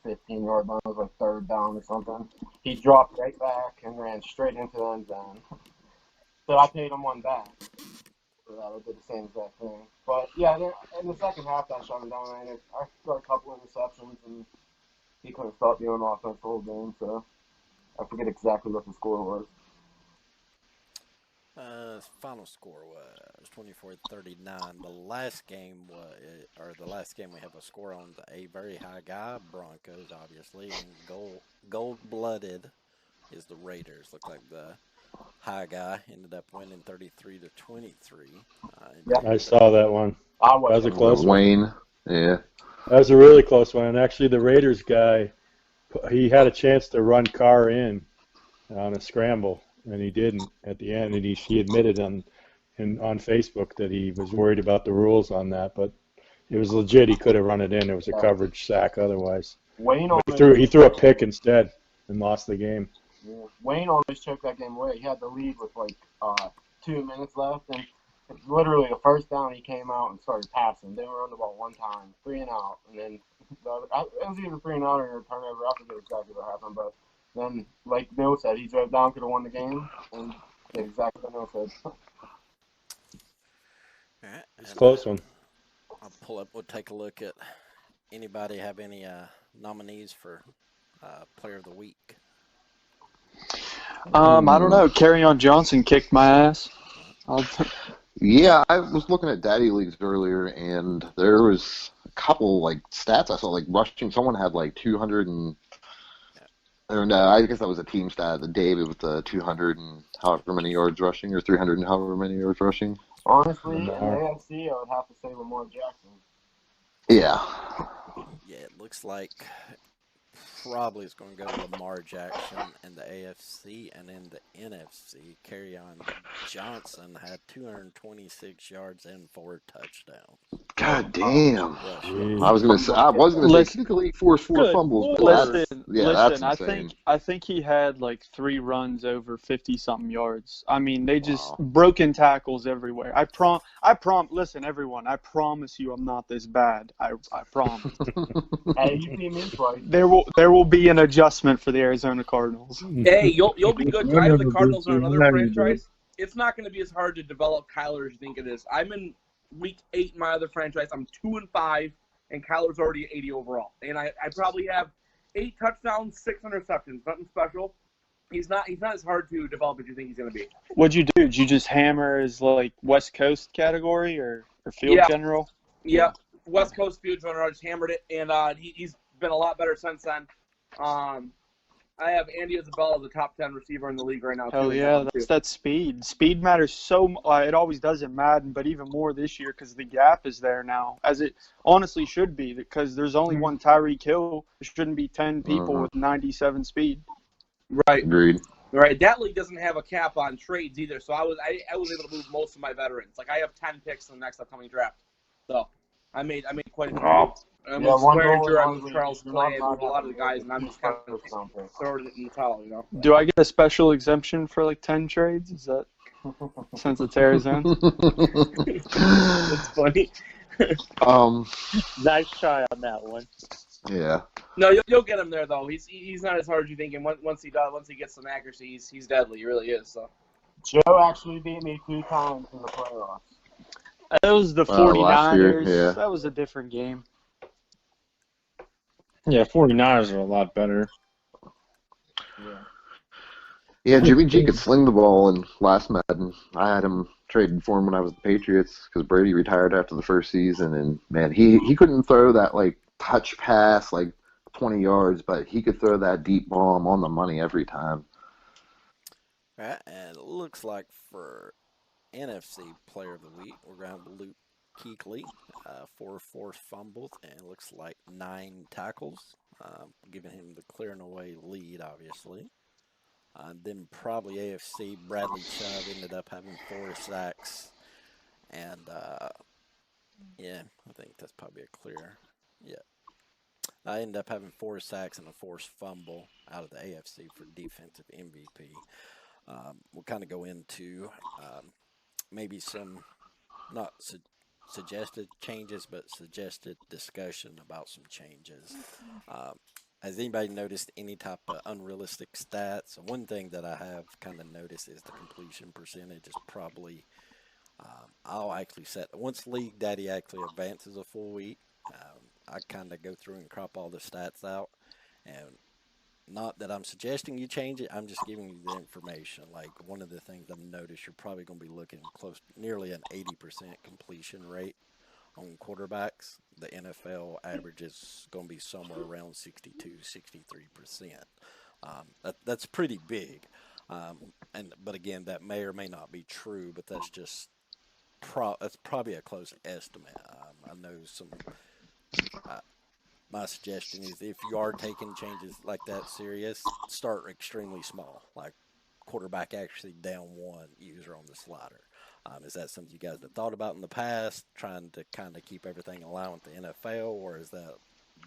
15-yard line. It was like third down or something. He dropped right back and ran straight into the end zone. So I paid him one back for that. I did the same exact thing. But, yeah, in the second half, I shut him down. I got a couple interceptions, and he couldn't stop me on offense the whole game. So I forget exactly what the score was. Final score was 24-39. The last game the last game we have a score on a very high guy, Broncos, obviously, and gold-blooded is the Raiders. Looked like the high guy ended up winning 33-23. I saw that one. That was a close one. Wayne. Yeah. That was a really close one. And actually, the Raiders guy, he had a chance to run Carr in on a scramble, and he didn't at the end. And he admitted on Facebook that he was worried about the rules on that, but it was legit. He could have run it in. It was a coverage sack otherwise. He threw a pick instead and lost the game. Yeah. Wayne almost choked that game away. He had the lead with like 2 minutes left, and it's literally a first down. He came out and started passing. They were on the ball one time, 3 and out, and then it was either 3 and out or a turnover. I forget exactly what happened, but then, like Bill said, he drove down, could have won the game, and did exactly what Bill said. All right, it's a close one. I'll pull up. We'll take a look at anybody have any nominees for Player of the Week. I don't know. Kerryon Johnson kicked my ass. Yeah, I was looking at Daddy Leagues earlier, and there was a couple like stats I saw, like rushing. Someone had like 200 and, or no, I guess that was a team stat. The David with the 200 and however many yards rushing, or 300 and however many yards rushing. Honestly, in the AFC, I would have to say Lamar Jackson. Yeah. Yeah, it looks like probably it's going to go to Lamar Jackson in the AFC, and in the NFC, Kerryon Johnson had 226 yards and 4 touchdowns. God damn. rush Jeez. yards. I was gonna say Listen, typically force 4 Good fumbles, but Lord. that's listen, that's listen. insane. I think he had like 3 runs over 50-something yards. I mean, they just Wow. broken tackles everywhere. Listen, everyone. I promise you, I'm not this bad. I promise. Hey, you see me twice. There will be an adjustment for the Arizona Cardinals. Hey, you'll be good. I know the Cardinals are another Never do. franchise. It's not going to be as hard to develop Kyler as you think it is. I'm in week 8 in my other franchise. I'm 2-5, and Kyler's already 80 overall. And I probably have 8 touchdowns, 6 interceptions. Nothing special. He's not as hard to develop as you think he's going to be. What'd you do? Did you just hammer his like West Coast category or field Yeah. general? Yep. West Coast field runner. I just hammered it, and he's been a lot better since then. I have Andy Isabella as a top 10 receiver in the league right now. Hell yeah, that's that speed. Speed matters so much. It always does in Madden, but even more this year because the gap is there now, as it honestly should be, because there's only one Tyreek Hill. There shouldn't be 10 people with 97 speed. Right. Agreed. Right. That league doesn't have a cap on trades either, so I was able to move most of my veterans. Like I have 10 picks in the next upcoming draft. So I made quite a few moves. I'm Yeah, one Swearinger, goal, I'm one with Charles lead. Clay, You're I not moved a lot of the guys, and I'm just kind of something. throwing it in the towel, you know. Do I get a special exemption for like 10 trades? Is that since it's Arizona? It's funny. Nice try on that one. Yeah. No, you'll get him there though. He's not as hard as you think, and once he gets some accuracy, he's deadly. He really is. So. Joe actually beat me 2 times in the playoffs. That was the Last year, 49ers. yeah. That was a different game. Yeah, 49ers are a lot better. Yeah, Jimmy G could sling the ball in last Madden. I had him traded for him when I was the Patriots because Brady retired after the first season, and man, he couldn't throw that like touch pass like 20 yards, but he could throw that deep bomb on the money every time. All right, and it looks like for NFC Player of the Week, we're going to have Luke Kuechly, 4 forced fumbles, and it looks like 9 tackles, giving him the clearing away lead, obviously. Then probably AFC, Bradley Chubb ended up having 4 sacks, and yeah, I think that's probably a clear. Yeah, I ended up having 4 sacks and a forced fumble out of the AFC for defensive MVP. We'll kind of go into maybe some not suggested changes, but suggested discussion about some changes. Has anybody noticed any type of unrealistic stats? One thing that I have kind of noticed is the completion percentage is probably, I'll actually set, once League Daddy actually advances a full week, I kind of go through and crop all the stats out. And not that I'm suggesting you change it, I'm just giving you the information. Like one of the things I've noticed, you're probably going to be looking nearly an 80% completion rate on quarterbacks. The NFL average is going to be somewhere around 62-63%. That's pretty big. But again, that may or may not be true, but that's just that's probably a close estimate. I know some. My suggestion is if you are taking changes like that serious, start extremely small, like quarterback actually down 1 user on the slider. Is that something you guys have thought about in the past, trying to kind of keep everything in line with the NFL, or is that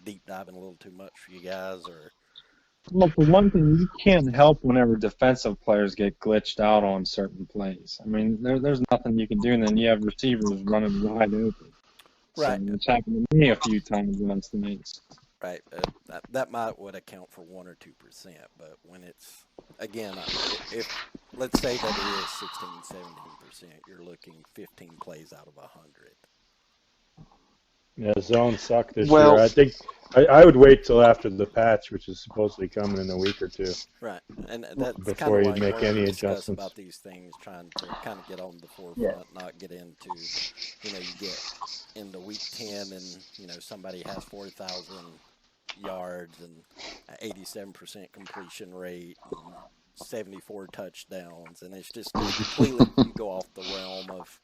deep diving a little too much for you guys? Or Well, for one thing, you can't help whenever defensive players get glitched out on certain plays. I mean, there's nothing you can do, and then you have receivers running wide open. right, So it's happened to me a few times against the Knicks. right. That might would account for 1 or 2%, but when it's again, if let's say that it is 16-17%, you're looking 15 plays out of 100. Yeah, zone suck this Well- year. I think I would wait till after the patch, which is supposedly coming in a week or 2. Right, and that's Before kind of you why make wanted any to discuss adjustments. about these things, trying to kind of get on the forefront, not get into, you get into week 10 and somebody has 4,000 yards and 87% completion rate and 74 touchdowns, and it's just completely you go off the realm of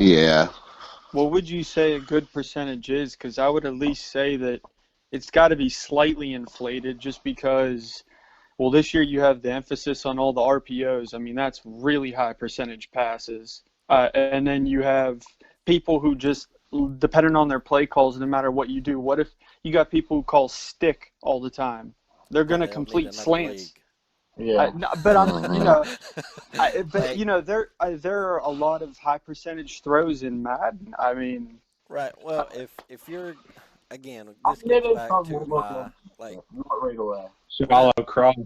Yeah. What would you say a good percentage is? Because I would at least say that it's got to be slightly inflated just because, well, this year you have the emphasis on all the RPOs. I mean, that's really high percentage passes. And then you have people who just depending on their play calls, no matter what you do. What if you got people who call stick all the time? They're Then gonna they'll need complete another slants. league. Yeah. No, but I'm, Hey, there are a lot of high percentage throws in Madden. I mean, right. uh, Well, if you're again, I this mean, it gets is back something to we're looking my at. like Not right away. right Shallow cross.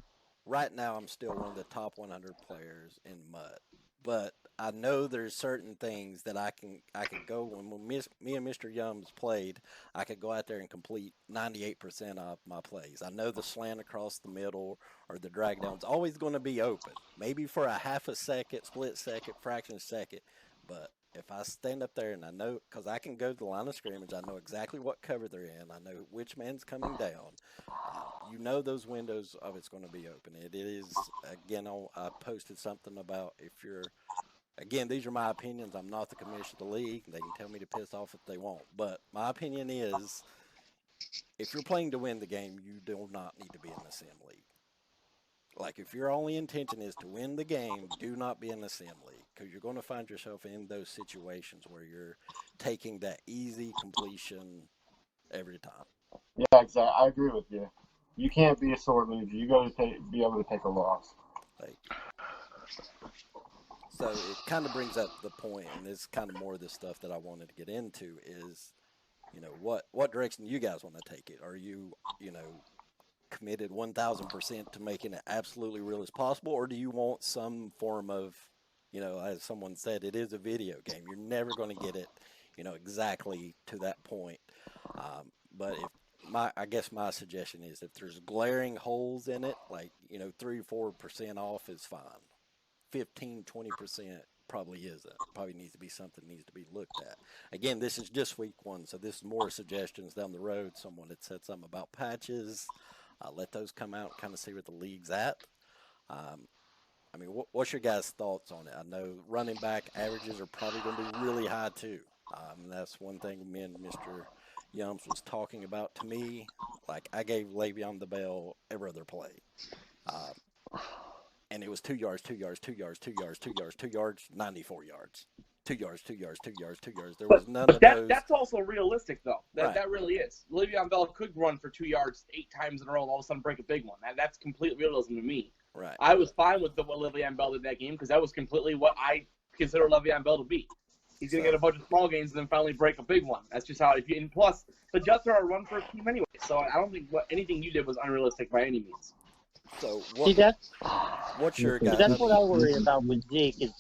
right now I'm still one of the top 100 players in mud, but I know there's certain things that I could go when me and Mr. Yums played, I could go out there and complete 98% of my plays. I know the slant across the middle or the drag down's always going to be open, maybe for a half a second, split second, fraction of a second, but if I stand up there and I know, because I can go to the line of scrimmage, I know exactly what cover they're in. I know which man's coming down. You know those windows of it's going to be open. It is again. I posted something about if you're again. These are my opinions. I'm not the commissioner of the league. They can tell me to piss off if they want. But my opinion is, if you're playing to win the game, you do not need to be in the sim league. Like if your only intention is to win the game, do not be in the sim league because you're going to find yourself in those situations where you're taking that easy completion every time. Yeah, exactly. I agree with you. You can't be a sore loser. You got to be able to take a loss. Like so, it kind of brings up the point, and this is kind of more of the stuff that I wanted to get into is, what direction you guys want to take it? Are you, committed 1,000% to making it absolutely real as possible, or do you want some form of, as someone said, it is a video game. You're never going to get it, exactly to that point. But if I guess my suggestion is if there's glaring holes in it, like 3 or 4% off is fine. 15, 20% probably isn't. Probably needs to be something needs to be looked at. Again, this is just week one, so this is more suggestions down the road. Someone had said something about patches. Let those come out and kind of see what the league's at. Um, I mean, what's your guys' thoughts on it? I know running back averages are probably going to be really high too. That's one thing me and Mr. Yums was talking about to me. Like I gave Le'Veon the Bell every other play. Uh, and it was 2 yards, 2 yards, 2 yards, 2 yards, 2 yards, 2 yards, 94 yards. 2 yards, 2 yards, 2 yards, 2 yards. There was none But of those. that's also realistic though. Right. That really is. Le'Veon Bell could run for 2 yards 8 times in a row and all of a sudden break a big one. That's complete realism to me. Right. I was fine with what Le'Veon Bell did that game because that was completely what I consider Le'Veon Bell to be. He's going to get a bunch of small gains and then finally break a big one. That's just how it is. And plus, the Jets are a run-first team anyway, so I don't think anything you did was unrealistic by any means. So See, what's your guy? that's what I worry about with Zeke is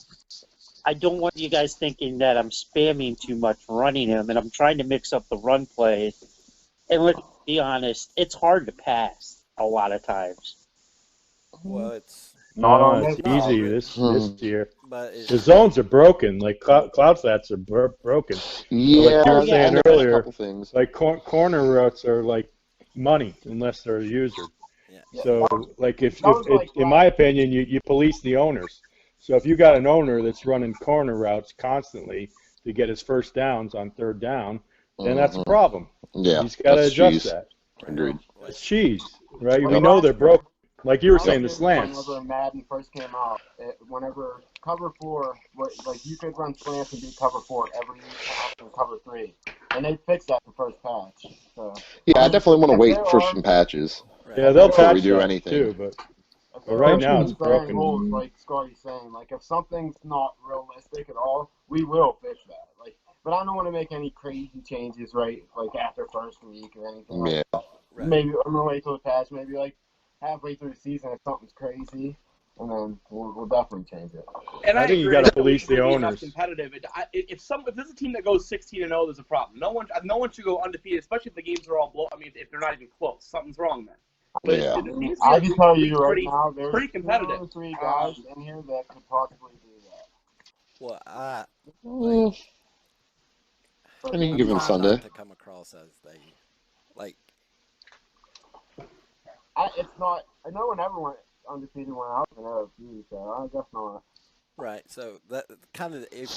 I don't want you guys thinking that I'm spamming too much running him, and I'm trying to mix up the run plays. And let's be honest, it's hard to pass a lot of times. Well, it's Not on it's this easy now. this year. but The zones are broken. Like cloud flats are broken. Yeah, Like you were yeah, saying I noticed a earlier, couple things. like corner routes are like money unless they're a user. yeah. Yeah. So, like, if That was like in my opinion, you police the owners. So if you got an owner that's running corner routes constantly to get his first downs on third down, then that's a Hmm. problem. Yeah, He's got to that's adjust cheese. that. Right. Agreed. Like, It's cheese, right? We Yep. know they're broken. Like you were saying, the Last year, slants. whenever Madden first came out, whenever cover four, like you could run slants and beat cover four every time in cover three, and they fixed that the first patch. So Yeah, I definitely want to if wait there for are some patches right. Yeah, they'll before we patch do that anything. too, but if But there right are now some it's glaring broken. holes, like Scotty's saying, like if something's not realistic at all, we will fix that. Like, but I don't want to make any crazy changes right, like after first week or anything. Like Yeah. that. Right. Maybe I'm gonna wait till the patch, maybe like halfway through the season if something's crazy, and then we'll definitely change it. And I I think you agree. gotta I think police we the should be enough owners. competitive. If there's a team that goes 16-0, there's a problem. No one should go undefeated, especially if the games are all blow. I mean, if they're not even close, something's wrong then. But Yeah. it seems to I be can tell pretty, you right pretty, now, there's pretty 2 competitive. or 3 guys in here that could possibly do that. Well, I Mm, But any I'm given trying Sunday. not to come across as they like. it's not. I know when everyone undefeated when I was in LSU, so I guess not. Right. So that kind of if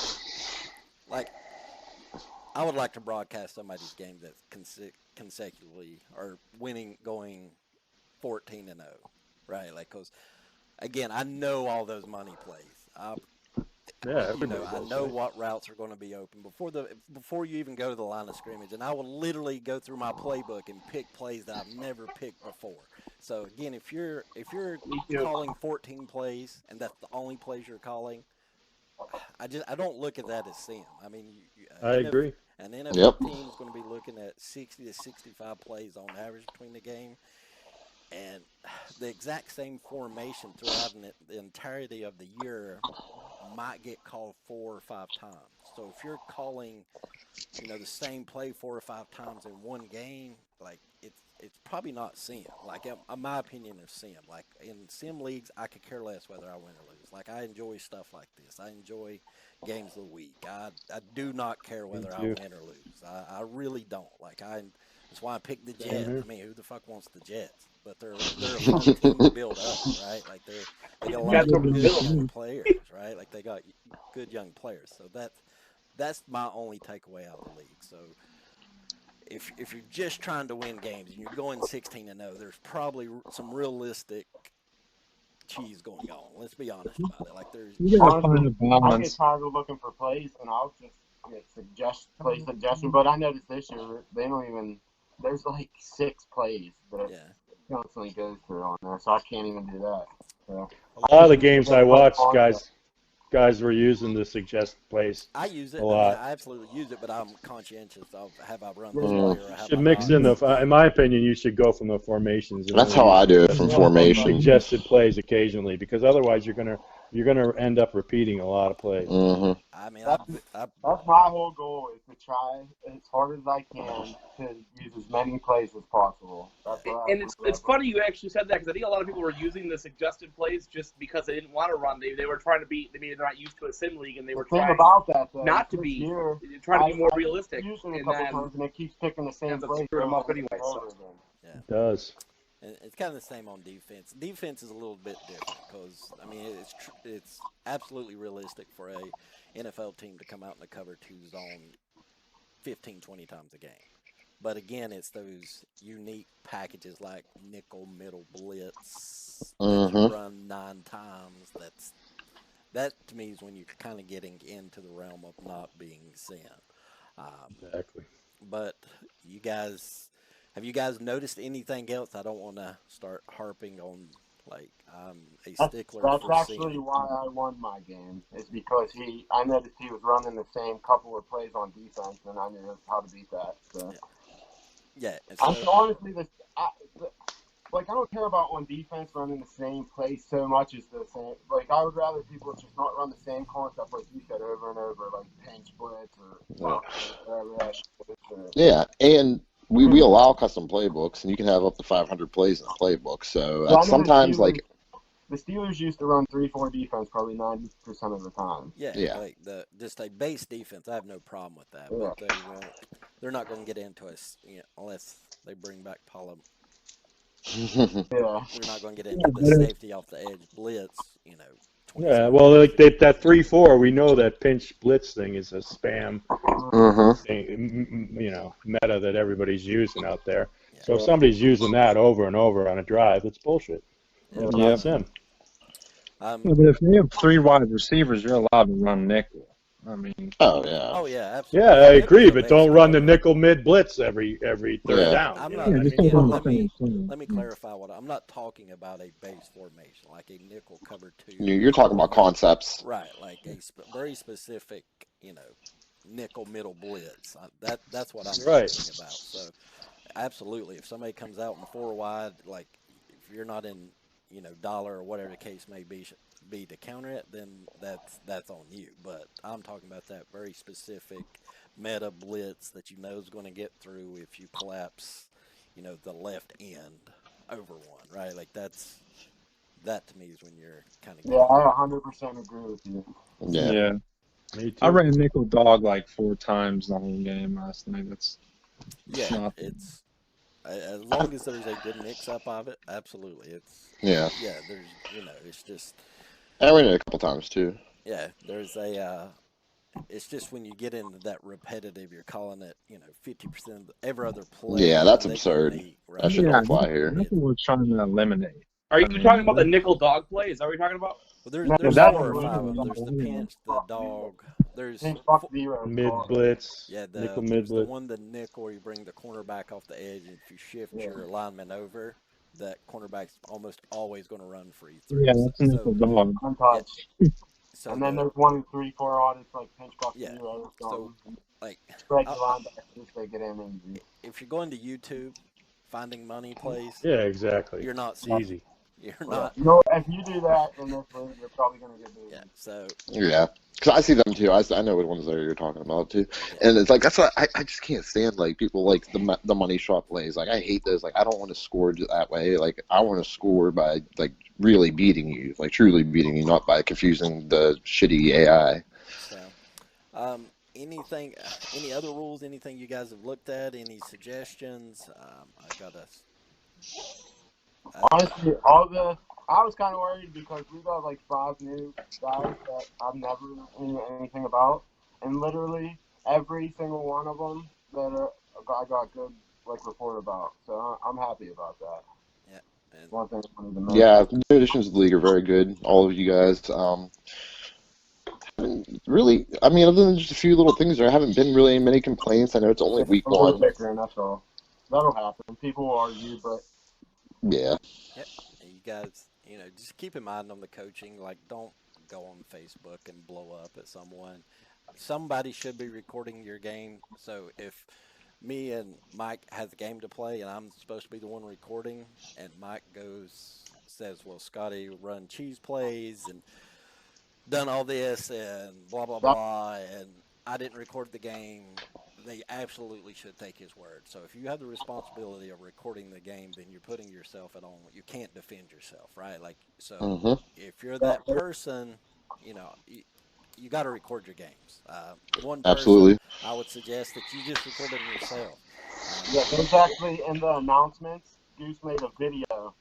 like I would like to broadcast somebody's game that's consecutively or winning, going 14-0, right? Like, because again, I know all those money plays. Yeah, you know, everybody I does. know Right? what routes are going to be open before you even go to the line of scrimmage, and I will literally go through my playbook and pick plays that I've never picked before. So again, if you're Me too. calling 14 plays and that's the only plays you're calling, I don't look at that as sim. I mean, I agree. an Yep. NFL team is going to be looking at 60 to 65 plays on average between the game, and the exact same formation throughout the entirety of the year might get called 4 or 5 times. So if you're calling, the same play 4 or 5 times in one game, like it's probably not sim. Like in my opinion of sim. Like in sim leagues, I could care less whether I win or lose. Like I enjoy stuff like this. I enjoy games of the week. I do not care Me whether I too. win or lose. I really don't. That's why I picked the Same Jets. here. I mean, who the fuck wants the Jets? But they're a fun team to build up, right? Like they got a lot That's of what we're good young building. players, right? Like they got good young players. So that's my only takeaway out of the league. So if you're just trying to win games and you're going 16-0, there's probably some realistic cheese going on. Let's be honest about it. Like there's You gotta Honestly, find the I get balance. tired of looking for plays, and I'll just play suggestion. But I noticed this year they don't even. There's like 6 plays that it yeah. constantly goes through on there, so I can't even do that. So A lot of the games yeah, I play watched, concept. guys were using the suggested plays I use a it. I mean, lot. I absolutely use it, but I'm conscientious of have I run this Yeah, play Mm. or You have should I mix not. in in my opinion, you should go from the formations and That's only how use I do it from yeah, that's right. formation. suggested plays occasionally, because otherwise you're gonna end up repeating a lot of plays. Hmm. I mean, That's that's my whole goal is to try as hard as I can to use as many plays as possible. yeah. That's what And I. it's funny you actually said that because I think a lot of people were using the suggested plays just because they didn't want to run. They were trying to be. Maybe they're not used to a sim league, and they The were thing trying about that though, not to this be year trying to be more I realistic, used it a and couple then times and it keeps picking the same ends up plays screwing them up over anyway. and So over again. Yeah. It does. And it's kind of the same on defense. Defense is a little bit different because I mean it's absolutely realistic for a NFL team to come out in the cover 2 zone 15, 20 times a game. But again, it's those unique packages like nickel middle blitz that you Hmm. run 9 times. That to me is when you're kind of getting into the realm of not being sim. Um, Exactly. but you guys, have you guys noticed anything else? I don't want to start harping on like I'm a stickler That's for actually sim. why I won my game. Is because I noticed he was running the same couple of plays on defense, and I knew how to beat that. So Yeah, yeah. And I so honestly, like I don't care about on defense running the same play so much as the same. Like I would rather people just not run the same concept like you said over and over, like pinch blitz or whatever that shit is. Yeah, and we allow custom playbooks, and you can have up to 500 plays in a playbook. So So I that's know sometimes like, the Steelers used to run 3-4 defense probably 90% of the time. yeah, yeah, like just a base defense, I have no problem with that. Yeah. But they're not going to get into us unless they bring back Paula. Yeah. They're not going to get into the But safety off the edge blitz. Yeah, 27 well, times like a game. that 3-4, we know that pinch blitz thing is a spam hmm thing, meta that everybody's using out there. Yeah, So if somebody's using that over and over on a drive, it's bullshit. yeah. It's yeah, not sim. but if they have 3 wide receivers, you're allowed to run nickel. I mean, Oh yeah, Oh yeah, Yeah, absolutely. I Nickel's agree, a but base don't run the cover. nickel mid blitz every third yeah. down. I'm You not. know yeah, what I just mean? don't Again, run let the me same let me thing. clarify what I'm not talking about a base formation like a nickel cover 2 You're talking or about concepts. right, like a very specific, nickel middle blitz. That's what I'm Right. talking about. So absolutely, if somebody comes out in 4 wide, like if you're not in, dollar or whatever the case may be to counter it, then that's on you. But I'm talking about that very specific meta blitz that you know is going to get through if you collapse, the left end over one, right? Like that to me is when you're kind of Yeah, getting I into 100% agree with you. Yeah. Yeah, Me I too. ran nickel dog like 4 times the whole game last night. That's yeah, not. it's as long as there's a good mix up of it, absolutely. Yeah. There's it's just I ran it a couple times too. there's a it's just when you get into that repetitive, you're calling it, 50% of every other Yeah, play that's that you absurd. need, That right? shit Yeah, don't fly here. that's what we're trying to eliminate. are I you talking about the mean, nickel dog play? Is that what you're talking about? Well, there's No, there's that's four or what five I'm of them. There's the pinch, the dog. There's Pinch box four, zero. Mid blitz, yeah, nickel there's mid the blitz. one, the nickel, where you bring the cornerback off the edge, and if you shift Yeah. your lineman over, that cornerback's almost always going to run for you through. Yeah, that's a So nickel dog. yeah, Untouched. so And then the there's 1 and 3 4 audits like pinch box yeah, zero or so something. like Spread I, your linebackers, they get in and if you're going to YouTube, finding money plays, Yeah, exactly. you're not It's seeing, easy. you're yeah. not, You know, if you do that in this league, you're probably gonna get yeah. busy. So Yeah, because I see them too. I know which ones you're talking about too, yeah, and it's like that's what I just can't stand like people like the money shot plays. Like I hate those. Like I don't want to score that way. Like I want to score by like really beating you, like truly beating you, not by confusing the shitty AI. so anything, any other rules? Anything you guys have looked at? Any suggestions? I got a. Honestly, all the I was kind of worried because we got like 5 new guys that I've never knew anything about, and literally every single one of them I got good like report about. So I'm happy about that. Yeah, and One thing I wanted to mention. Yeah, new additions to the league are very good. All of you guys. Really, I mean, other than just a few little things, there haven't been really many complaints. I know it's only Yeah, week a little one. bickering, that's all. That'll happen. People will argue, but Yeah. yep, you guys, just keep in mind on the coaching. Like, don't go on Facebook and blow up at someone. Somebody should be recording your game. So if me and Mike has a game to play and I'm supposed to be the one recording, and Mike says, "Well, Scotty run cheese plays and done all this and blah blah that, blah," and I didn't record the game, they absolutely should take his word. So if you have the responsibility of recording the game, then you're putting yourself at on. You can't defend yourself, right? Like, so Hmm. if you're that that person, you got to record your games. One person, Absolutely. I would suggest that you just record them yourself. yeah, there's actually in the announcements, Goose made a video.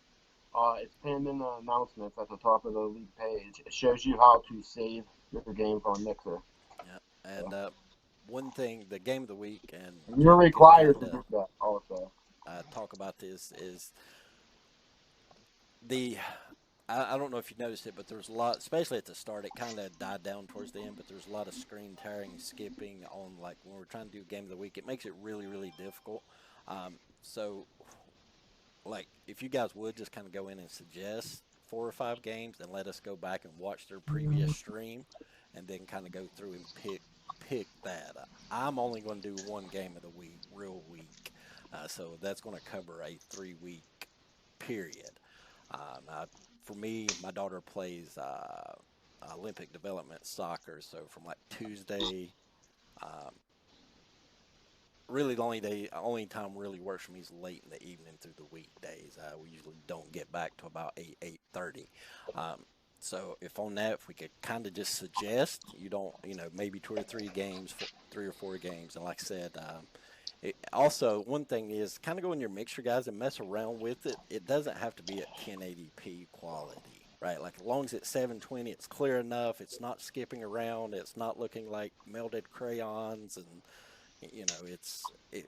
It's pinned in the announcements at the top of the league page. It shows you how to save your game from Mixer. Yeah, and one thing, the game of the week, and You're Jake can required kind to of do that also. talk about this is the I don't know if you noticed it, but there's a lot, especially at the start. It kind of died down towards the end, but there's a lot of screen tearing, skipping on like when we're trying to do game of the week. It makes it really, really difficult. So, like, if you guys would just kind of go in and suggest 4 or 5 games, and let us go back and watch their previous stream, and then kind of go through and pick that. I'm only going to do one game of the week, real week, so that's going to cover a 3 week period. I, for me, my daughter plays Olympic development soccer, so from like Tuesday, um, really only time really works for me is late in the evening through the weekdays. We usually don't get back to about 8:30. Um, so if we could kind of just suggest, you don't, maybe 2 or 3 games, 3 or 4 games, and like I said, also, one thing is kind of go in your mixture, guys, and mess around with it. It doesn't have to be at 1080p quality, right? Like, as long as it's 720, it's clear enough. It's not skipping around. It's not looking like melted crayons, and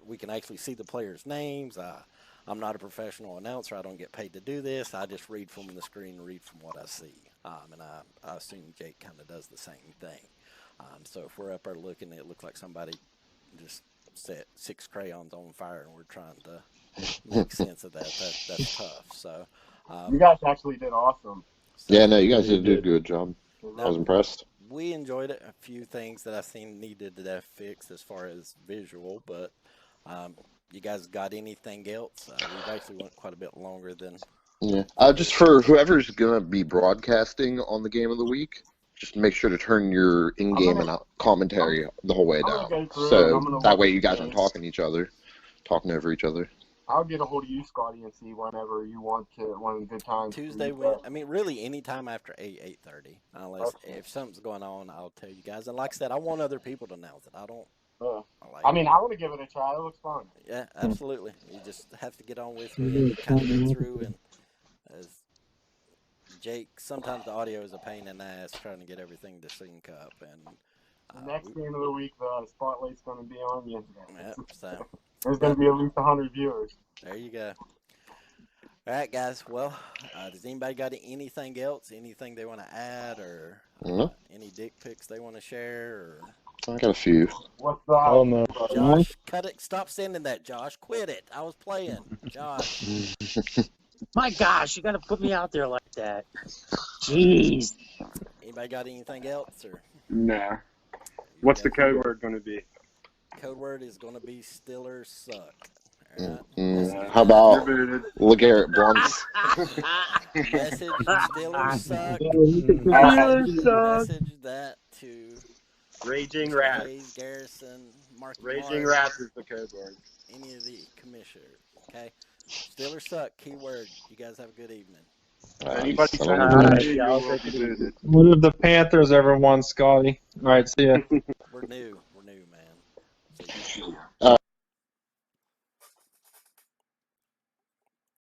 we can actually see the players' names. I'm not a professional announcer. I don't get paid to do this. I just read from the screen, read from what I see, and I assume Jake kind of does the same thing. So if we're up there looking, it looks like somebody just set 6 crayons on fire, and we're trying to make sense of that. That's tough. So, You guys actually did awesome. Yeah, so no, you guys You did a did. good job. I was now impressed. we enjoyed it. A few things that I seen needed to have fixed as far as visual, but you guys got anything else? We've actually went quite a bit longer than Yeah. probably. Just for whoever's gonna be broadcasting on the game of the week, just make sure to turn your I'm in-game gonna and I'm, commentary the whole way I'm gonna down, go through and so I'm gonna that look way at you the guys aren't games. talking over each other. I'll get a hold of you, Scotty, and see whenever you want to, one of the good times. Tuesday, I mean, really any time after 8:30, unless Okay. if something's going on, I'll tell you guys. And like I said, I want other people to announce it. I don't like. I mean, I want to give it a try. It looks fun. Yeah, absolutely. You just have to get on with me and kind of go through. And as Jake, sometimes the audio is a pain in the ass trying to get everything to sync up. And The next game of the week, the spotlight's going to be on you. yeah, so There's going but to be at least 100 viewers. there you go. All right, guys. Well, does anybody got anything else? Anything they want to add, or No, any dick pics they want to share? Or I got a few. What's Oh that? no. Josh, cut it. Stop sending that, Josh. Quit it. I was playing, Josh. My gosh, you got to put me out there like that. Jeez. Anybody got anything else, or Nah. What's the guys- code word going to be? Code word is going to be Steelers suck. All right. How You're about booted. LeGarrette Blunt's? Message Steelers suck. Steelers suck. Message that to Raging Mr. Rats. Hayes, Garrison, Marky Raging Mark, Rats is the code word. any of the commissioners. Okay. Steelers suck. Keyword. You guys have a good evening. Anybody son trying of to a All do right, it, you y'all will take be it easy. booted. What have the Panthers ever won, Scotty? All right, see ya. We're new. We're new, man. See you.